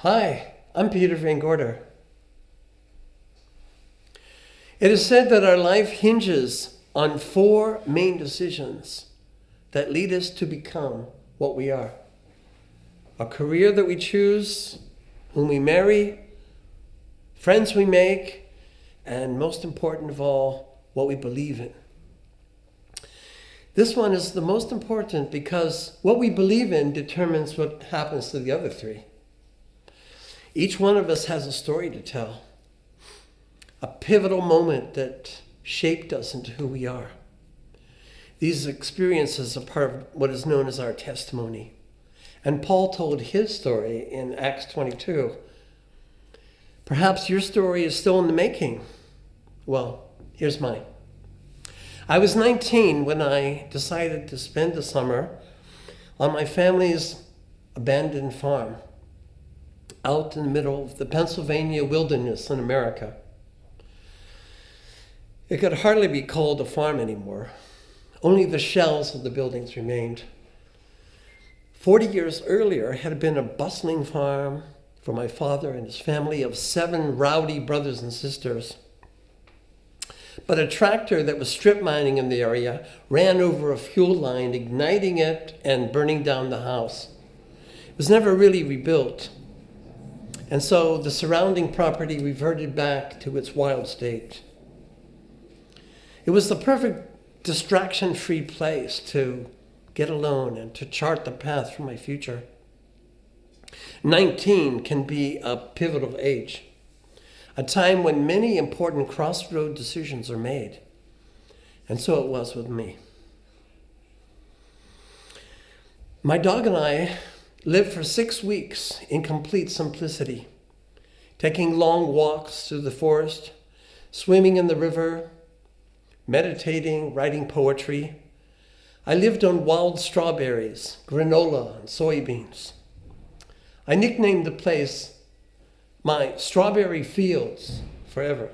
Hi, I'm Peter Van Gorder. It is said that our life hinges on four main decisions that lead us to become what we are. A career that we choose, whom we marry, friends we make, and most important of all, what we believe in. This one is the most important because what we believe in determines what happens to the other three. Each one of us has a story to tell, a pivotal moment that shaped us into who we are. These experiences are part of what is known as our testimony. And Paul told his story in Acts 22. Perhaps your story is still in the making. Well, here's mine. I was 19 when I decided to spend the summer on my family's abandoned farm out in the middle of the Pennsylvania wilderness in America. It could hardly be called a farm anymore. Only the shells of the buildings remained. 40 years earlier, it had been a bustling farm for my father and his family of 7 rowdy brothers and sisters. But a tractor that was strip mining in the area ran over a fuel line, igniting it and burning down the house. It was never really rebuilt. And so the surrounding property reverted back to its wild state. It was the perfect distraction-free place to get alone and to chart the path for my future. 19 can be a pivotal age, a time when many important crossroad decisions are made. And so it was with me. My dog and I lived for 6 weeks in complete simplicity, taking long walks through the forest, swimming in the river, meditating, writing poetry. I lived on wild strawberries, granola, and soybeans. I nicknamed the place my Strawberry Fields forever,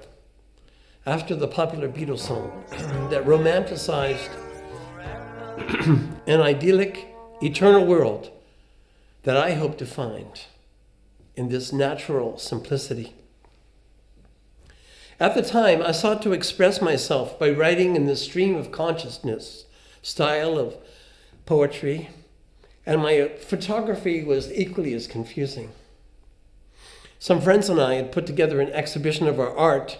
after the popular Beatles song that romanticized an idyllic, eternal world that I hope to find in this natural simplicity. At the time, I sought to express myself by writing in the stream of consciousness style of poetry, and my photography was equally as confusing. Some friends and I had put together an exhibition of our art,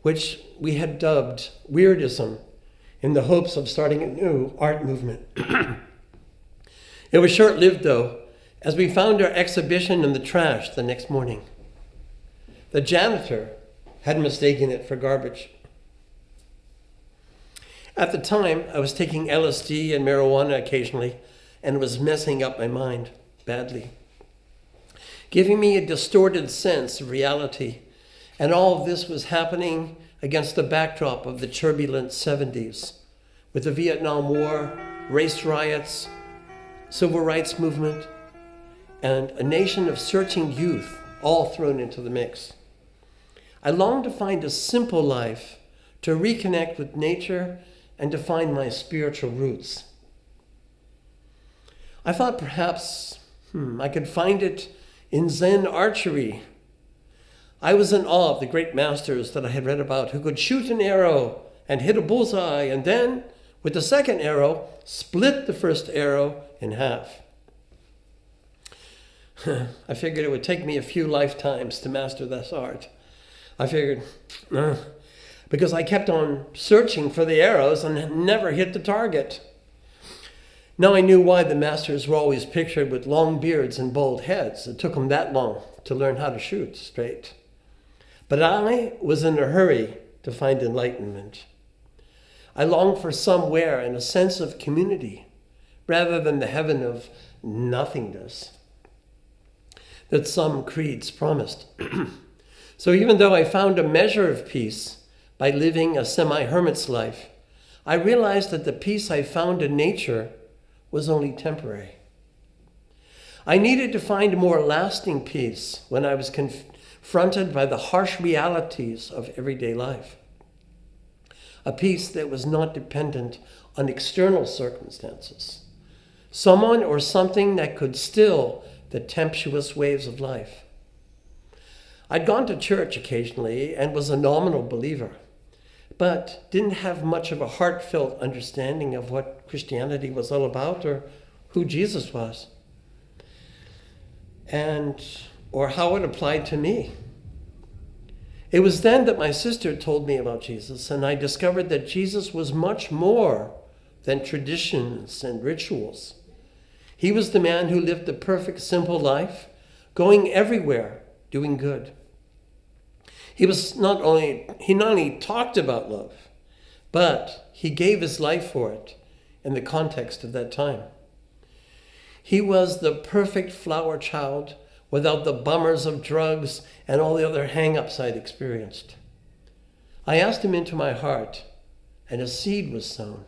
which we had dubbed Weirdism, in the hopes of starting a new art movement. It was short-lived, though, as we found our exhibition in the trash the next morning. The janitor had mistaken it for garbage. At the time, I was taking LSD and marijuana occasionally, and it was messing up my mind badly, giving me a distorted sense of reality. And all of this was happening against the backdrop of the turbulent 70s, with the Vietnam War, race riots, civil rights movement, and a nation of searching youth all thrown into the mix. I longed to find a simple life, to reconnect with nature, and to find my spiritual roots. I thought perhaps I could find it in Zen archery. I was in awe of the great masters that I had read about who could shoot an arrow and hit a bullseye, and then, with the second arrow, split the first arrow in half. I figured it would take me a few lifetimes to master this art. I figured, because I kept on searching for the arrows and never hit the target. Now I knew why the masters were always pictured with long beards and bald heads. It took them that long to learn how to shoot straight. But I was in a hurry to find enlightenment. I longed for somewhere and a sense of community, rather than the heaven of nothingness that some creeds promised. So even though I found a measure of peace by living a semi-hermit's life, I realized that the peace I found in nature was only temporary. I needed to find more lasting peace when I was confronted by the harsh realities of everyday life. A peace that was not dependent on external circumstances. Someone or something that could still the tempestuous waves of life. I'd gone to church occasionally and was a nominal believer, but didn't have much of a heartfelt understanding of what Christianity was all about or who Jesus was, or how it applied to me. It was then that my sister told me about Jesus, and I discovered that Jesus was much more than traditions and rituals. He was the man who lived the perfect, simple life, going everywhere, doing good. He not only talked about love, but he gave his life for it in the context of that time. He was the perfect flower child without the bummers of drugs and all the other hang-ups I'd experienced. I asked him into my heart, and a seed was sown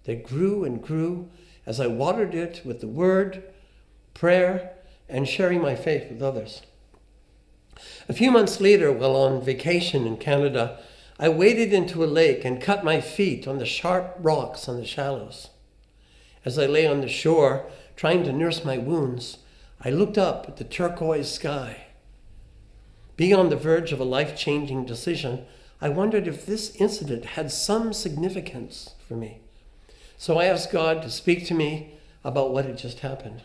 that grew and grew as I watered it with the word, prayer, and sharing my faith with others. A few months later, while on vacation in Canada, I waded into a lake and cut my feet on the sharp rocks on the shallows. As I lay on the shore, trying to nurse my wounds, I looked up at the turquoise sky. Being on the verge of a life-changing decision, I wondered if this incident had some significance for me. So I asked God to speak to me about what had just happened.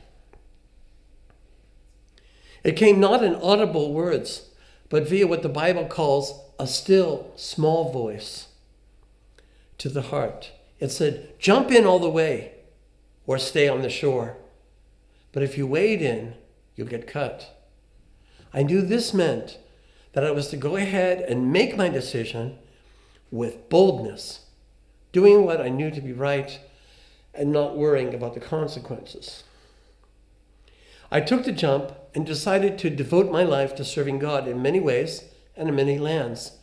It came not in audible words, but via what the Bible calls a still, small voice to the heart. It said, jump in all the way or stay on the shore. But if you wade in, you'll get cut. I knew this meant that I was to go ahead and make my decision with boldness, doing what I knew to be right and not worrying about the consequences. I took the jump and decided to devote my life to serving God in many ways and in many lands.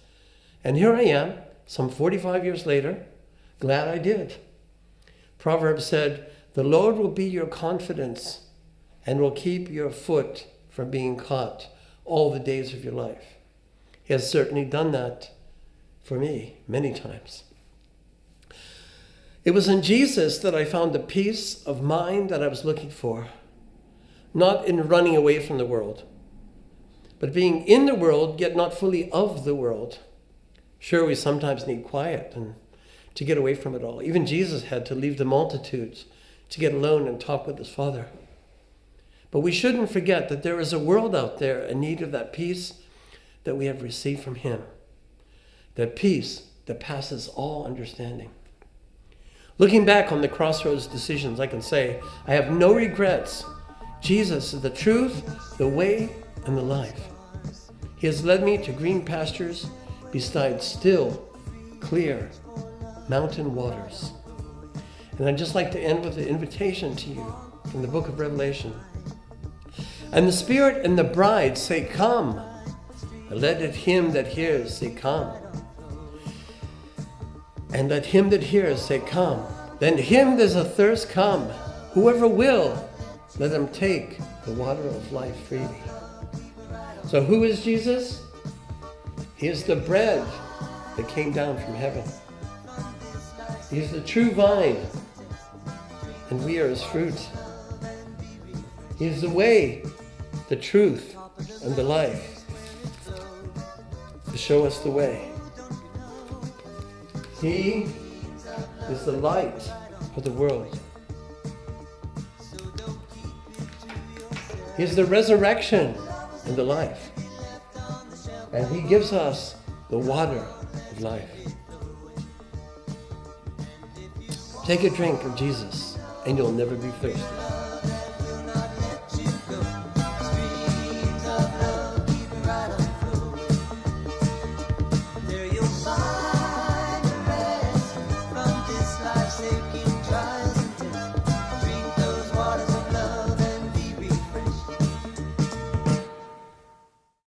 And here I am, some 45 years later, glad I did. Proverbs said, the Lord will be your confidence and will keep your foot from being caught all the days of your life. He has certainly done that for me many times. It was in Jesus that I found the peace of mind that I was looking for, not in running away from the world, but being in the world, yet not fully of the world. Sure, we sometimes need quiet and to get away from it all. Even Jesus had to leave the multitudes to get alone and talk with his Father. But we shouldn't forget that there is a world out there in need of that peace that we have received from him. That peace that passes all understanding. Looking back on the crossroads decisions, I can say, I have no regrets. Jesus is the truth, the way, and the life. He has led me to green pastures beside still, clear mountain waters. And I'd just like to end with an invitation to you from the book of Revelation. And the Spirit and the bride say, come. And let him that hears say, come. And let him that hears say, come. Then him there's a thirst, come. Whoever will, let him take the water of life freely. So who is Jesus? He is the bread that came down from heaven. He is the true vine, and we are his fruit. He is the way, the truth, and the life to show us the way. He is the light of the world. He is the resurrection and the life. And he gives us the water of life. Take a drink of Jesus and you'll never be thirsty.